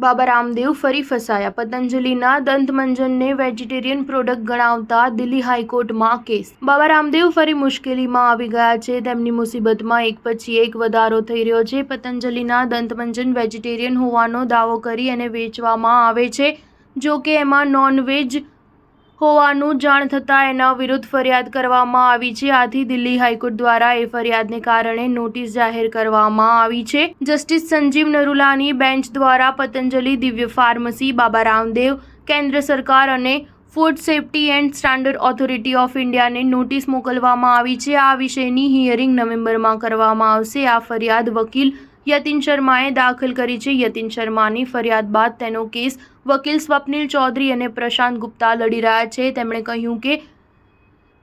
બાબા રામદેવ ફરી ફસાયા. પતંજલિના દંતમંજનને vegetarian product ગણાવતા દિલ્હી હાઈકોર્ટમાં કેસ. બાબા રામદેવ ફરી મુશ્કેલીમાં આવી ગયા છે. તેમની મુસીબતમાં એક પછી એક વધારો થઈ રહ્યો છે. પતંજલિના દંતમંજન વેજીટેરિયન હોવાનો દાવો કરી અને વેચવામાં આવે છે. જો કે એમાં નોનવેજ હોવાનું જાણ થતાં એના વિરુદ્ધ ફરિયાદ કરવામાં આવી છે. આથી દિલ્હી હાઈકોર્ટ દ્વારા એ ફરિયાદને કારણે નોટિસ જાહેર કરવામાં આવી છે. જસ્ટિસ સંજીવ નરુલાની બેન્ચ દ્વારા પતંજલિ દિવ્ય ફાર્મસી, બાબા રામદેવ, કેન્દ્ર સરકાર અને food safety and standard authority of ઇન્ડિયાને નોટિસ મોકલવામાં આવી છે. આ વિષયની હિયરિંગ નવેમ્બરમાં કરવામાં આવશે. આ ફરિયાદ વકીલ યતિન શર્માએ દાખલ કરી છે. યતિન શર્માની ફરિયાદ બાદ તેનો કેસ વકીલ સ્વપ્નિલ ચૌધરી અને પ્રશાંત ગુપ્તા લડી રહ્યા છે. તેમણે કહ્યું કે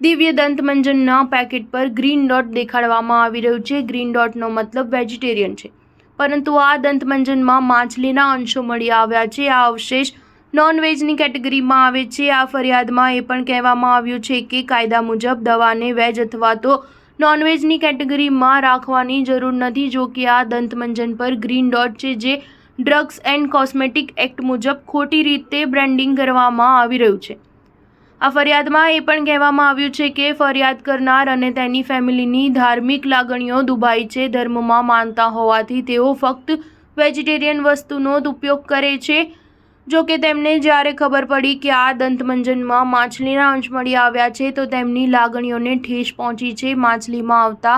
દિવ્ય દંતમંજનના પેકેટ પર ગ્રીન ડોટ દેખાડવામાં આવી રહ્યું છે. ગ્રીન ડોટનો મતલબ વેજીટેરિયન છે, પરંતુ આ દંતમંજનમાં માછલીના અંશો મળી આવ્યા છે. આ અવશેષ નોનવેજની કેટેગરીમાં આવે છે. આ ફરિયાદમાં એ પણ કહેવામાં આવ્યું છે કે કાયદા મુજબ દવાને વેજ અથવા તો નોનવેજની કેટેગરીમાં રાખવાની જરૂર નથી. જો કે આ દંતમંજન પર ગ્રીન ડોટ છે, જે ડ્રગ્સ એન્ડ કોસ્મેટિક એક્ટ મુજબ ખોટી રીતે બ્રેન્ડિંગ કરવામાં આવી રહ્યું છે. આ ફરિયાદમાં એ પણ કહેવામાં આવ્યું છે કે ફરિયાદ કરનાર અને તેની ફેમિલીની ધાર્મિક લાગણીઓ દુભાઈ છે. ધર્મમાં માનતા હોવાથી તેઓ ફક્ત વેજીટેરિયન વસ્તુનો જ ઉપયોગ કરે છે. જો કે તેમને જ્યારે ખબર પડી કે આ દંતમંજનમાં માછલીના અંશ મળી આવ્યા છે, તો તેમની લાગણીઓને ઠેસ પહોંચી છે. માછલીમાં આવતા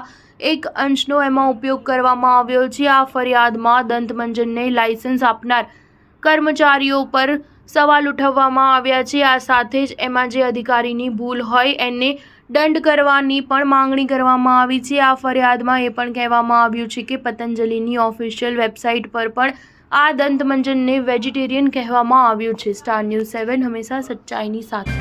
એક અંશનો એમાં ઉપયોગ કરવામાં આવ્યો છે. આ ફરિયાદમાં દંતમંજનને લાયસન્સ આપનાર કર્મચારીઓ પર સવાલ ઉઠાવવામાં આવ્યા છે. આ સાથે જ એમાં જે અધિકારીની ભૂલ હોય એને દંડ કરવાની પણ માંગણી કરવામાં આવી છે. આ ફરિયાદમાં એ પણ કહેવામાં આવ્યું છે કે પતંજલિની ઓફિશિયલ વેબસાઇટ પર પણ આ દંતમંજનને વેજીટેરિયન કહેવામાં આવ્યું છે. સ્ટાર ન્યૂઝ 7 હંમેશા સચ્ચાઈની સાથે.